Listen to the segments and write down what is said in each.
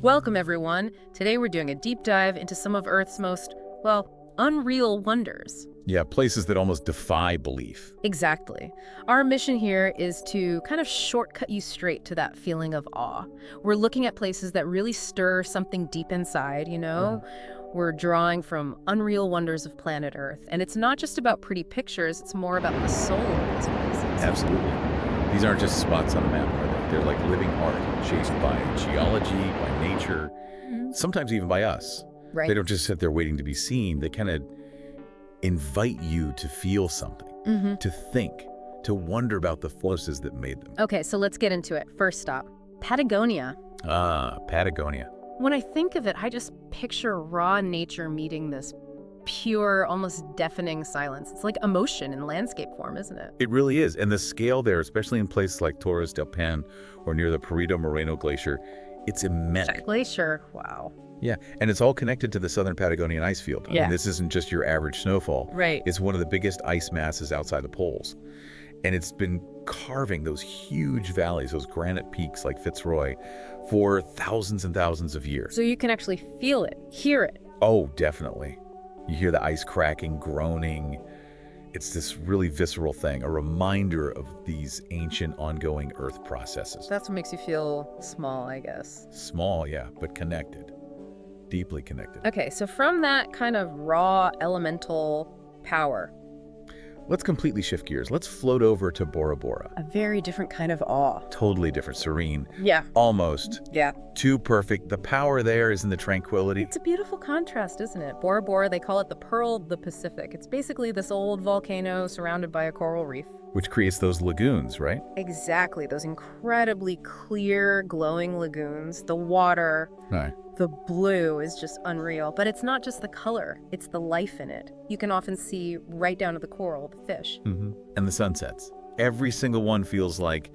Welcome, everyone. Today we're doing a deep dive into some of Earth's most, well, unreal wonders. Yeah, places that almost defy belief. Exactly. Our mission here is to kind of shortcut you straight to that feeling of awe. We're looking at places that really stir something deep inside, you know? We're drawing from unreal wonders of planet Earth. And it's not just about pretty pictures, it's more about the soul of these places. Absolutely. These aren't just spots on a map, are they? They're like living art, shaped by geology, by nature, sometimes even by us. Right. They don't just sit there waiting to be seen. They kind of invite you to feel something, to think, to wonder about the forces that made them. Okay, so let's get into it. First stop, Patagonia. Ah, Patagonia. When I think of it, I just picture raw nature meeting this pure, almost deafening silence. It's like emotion in landscape form, isn't it? It really is. And the scale there, especially in places like Torres del Paine or near the Perito Moreno Glacier, it's immense. That glacier, wow. Yeah, and it's all connected to the southern Patagonian ice field. I mean, this isn't just your average snowfall. Right. It's one of the biggest ice masses outside the poles. And it's been carving those huge valleys, those granite peaks like Fitzroy, for thousands and thousands of years. So you can actually feel it, hear it. Oh, definitely. You hear the ice cracking, groaning. It's this really visceral thing, a reminder of these ancient, ongoing Earth processes. That's what makes you feel small, I guess. Small, yeah, but connected. Deeply connected. Okay, so from that kind of raw elemental power, Let's completely shift gears. Let's float over to Bora Bora. a very different kind of awe. Totally different, serene, Yeah. almost Yeah. too perfect. The power there is in the tranquility. It's a beautiful contrast, isn't it? Bora Bora, they call it the Pearl of the Pacific. It's basically this old volcano surrounded by a coral reef. Which creates those lagoons, right? Exactly, those incredibly clear, glowing lagoons. The water, Right. the blue is just unreal. But it's not just the color, it's the life in it. You can often see right down to the coral, the fish. And the sunsets. Every single one feels like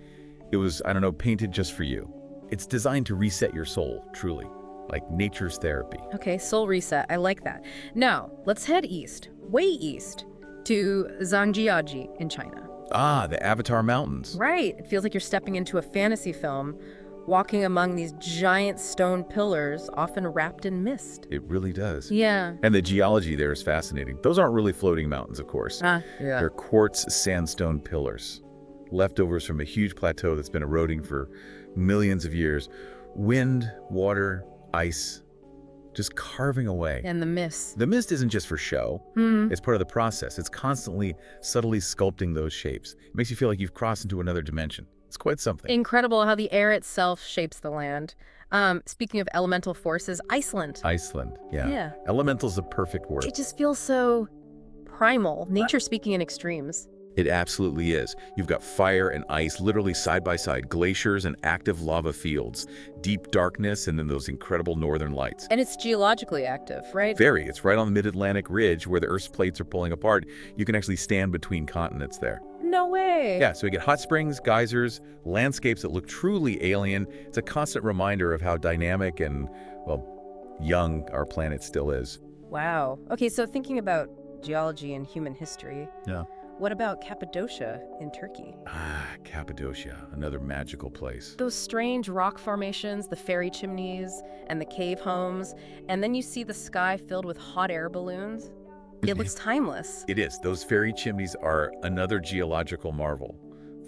it was, I don't know, painted just for you. It's designed to reset your soul, truly. Like nature's therapy. Okay, soul reset, I like that. Now, let's head east, way east, to Zhangjiajie in China. Ah, the Avatar Mountains. Right, it feels like you're stepping into a fantasy film, walking among these giant stone pillars, often wrapped in mist. It really does. Yeah. And the geology there is fascinating. Those aren't really floating mountains, of course. Yeah. They're quartz sandstone pillars, leftovers from a huge plateau that's been eroding for millions of years. Wind, water, ice, just carving away. And the mist. The mist isn't just for show. It's part of the process. It's constantly, subtly sculpting those shapes. It makes you feel like you've crossed into another dimension. It's quite something. Incredible how the air itself shapes the land. Speaking of elemental forces, Iceland. Iceland, yeah. Yeah. Elemental's the perfect word. It just feels so primal, nature speaking in extremes. It absolutely is. You've got fire and ice literally side by side, glaciers and active lava fields, deep darkness, and then those incredible northern lights. And it's geologically active, right? Very. It's right on the mid-Atlantic ridge where the Earth's plates are pulling apart. You can actually stand between continents there. No way. Yeah, so you get hot springs, geysers, landscapes that look truly alien. It's a constant reminder of how dynamic and, well, young our planet still is. Wow. Okay, so thinking about geology and human history, Yeah. what about Cappadocia in Turkey? Ah, Cappadocia, another magical place. Those strange rock formations, the fairy chimneys, and the cave homes, and then you see the sky filled with hot air balloons. It looks timeless. It is. Those fairy chimneys are another geological marvel,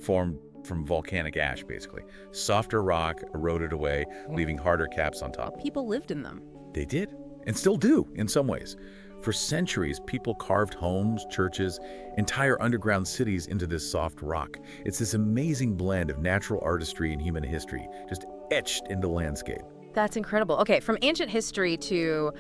formed from volcanic ash, basically. Softer rock eroded away, leaving harder caps on top. People lived in them. They did, and still do, in some ways. For centuries, people carved homes, churches, entire underground cities into this soft rock. It's this amazing blend of natural artistry and human history, just etched into landscape. That's incredible. Okay, from ancient history to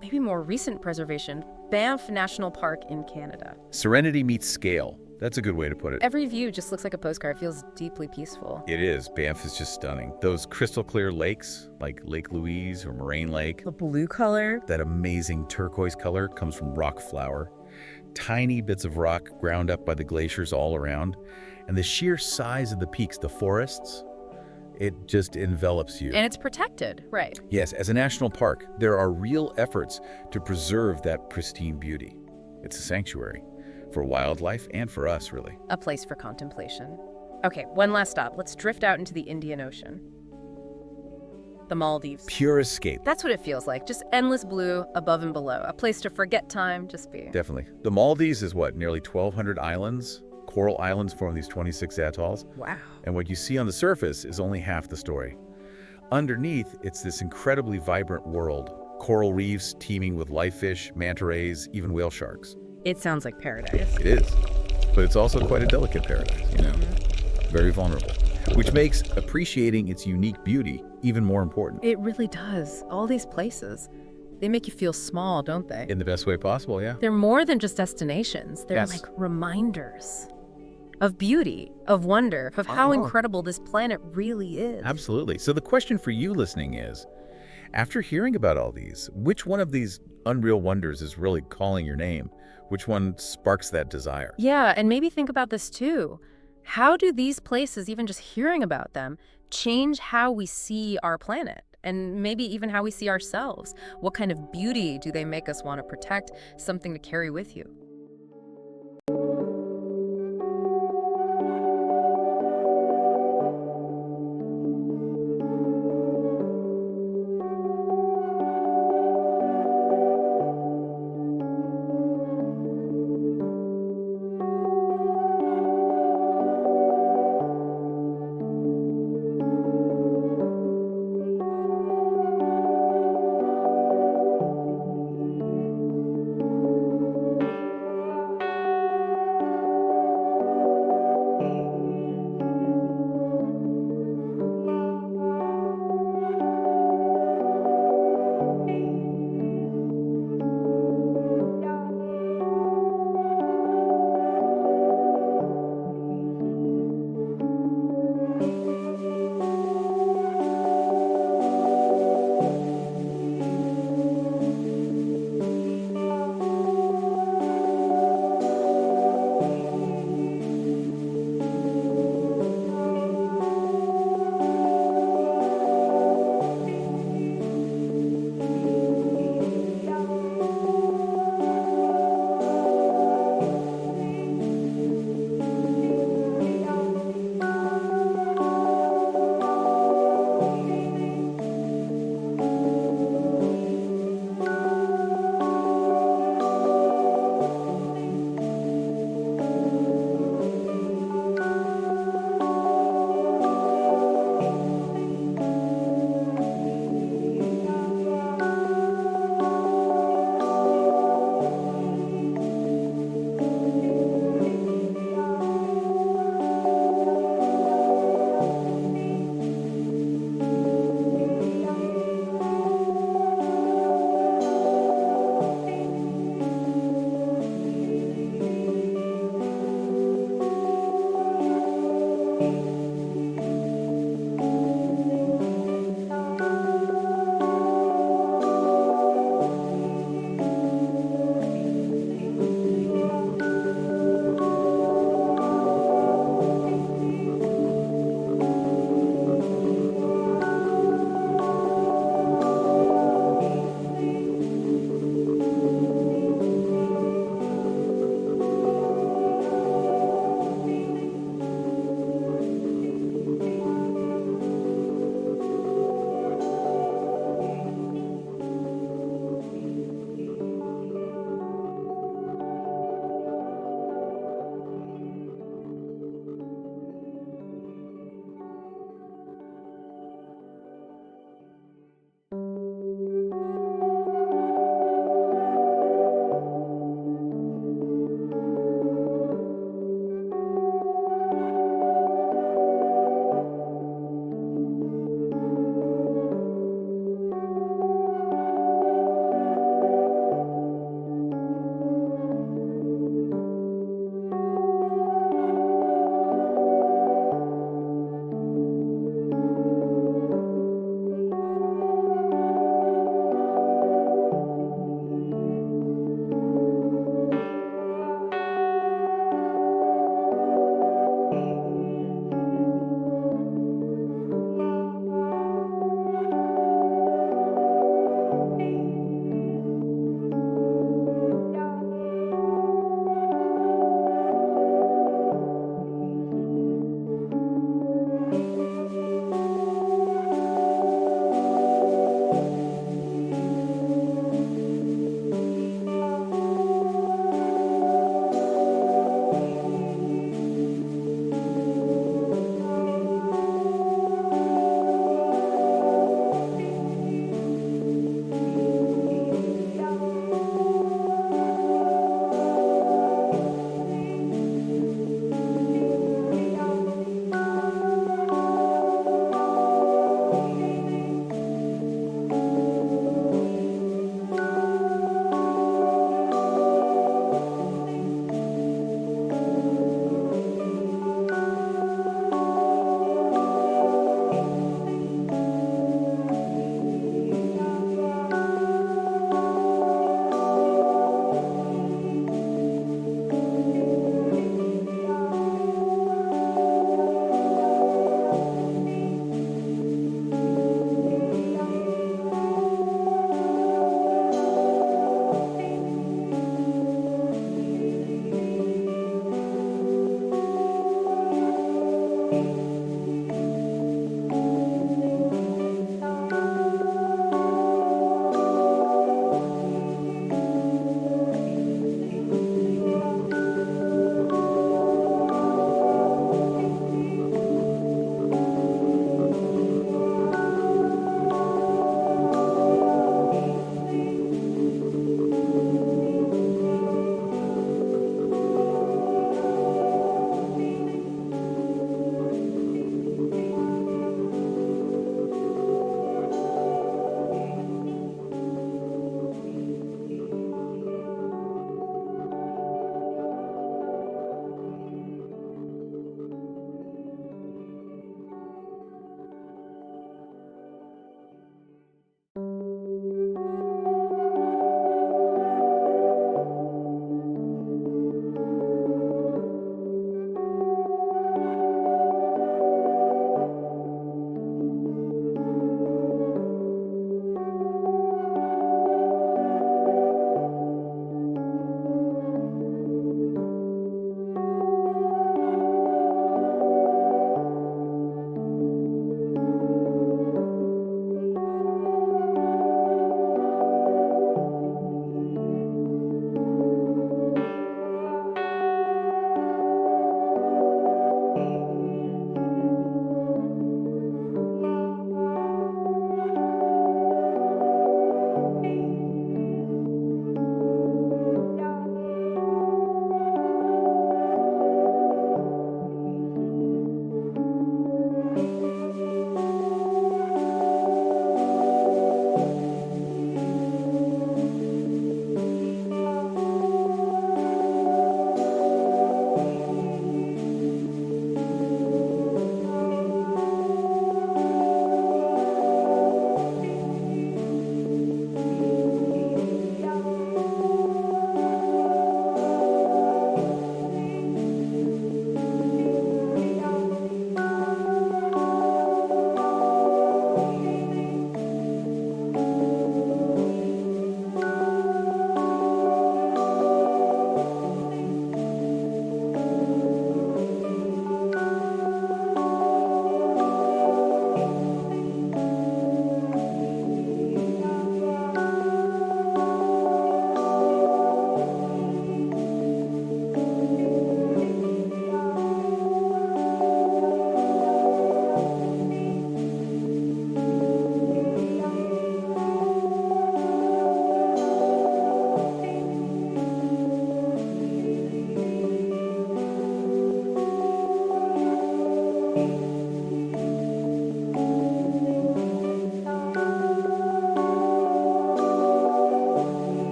maybe more recent preservation, Banff National Park in Canada. Serenity meets scale. That's a good way to put it. Every view just looks like a postcard. It feels deeply peaceful. It is. Banff is just stunning. Those crystal clear lakes, like Lake Louise or Moraine Lake, The blue color. that amazing turquoise color comes from rock flour. Tiny bits of rock ground up by the glaciers all around. And the sheer size of the peaks, the forests, it just envelops you. And it's protected, right? Yes, as a national park, there are real efforts to preserve that pristine beauty. It's a sanctuary for wildlife and for us, really. A place for contemplation. Okay, one last stop. Let's drift out into the Indian Ocean. the Maldives. Pure escape. That's what it feels like. Just endless blue above and below. A place to forget time, just be. Definitely. The Maldives is what, nearly 1,200 islands? Coral islands form these 26 atolls. Wow. And what you see on the surface is only half the story. Underneath, it's this incredibly vibrant world. Coral reefs teeming with live fish, manta rays, even whale sharks. It sounds like paradise. It is. But it's also quite a delicate paradise, you know? Very vulnerable. Which makes appreciating its unique beauty even more important. It really does. All these places, they make you feel small, don't they? In the best way possible, yeah. They're more than just destinations. They're Yes. like reminders of beauty, of wonder, of how incredible this planet really is. Absolutely. So the question for you listening is, after hearing about all these, which one of these unreal wonders is really calling your name? Which one sparks that desire? Yeah, and maybe think about this too. How do these places, even just hearing about them, change how we see our planet? And maybe even how we see ourselves? What kind of beauty do they make us want to protect? Something to carry with you.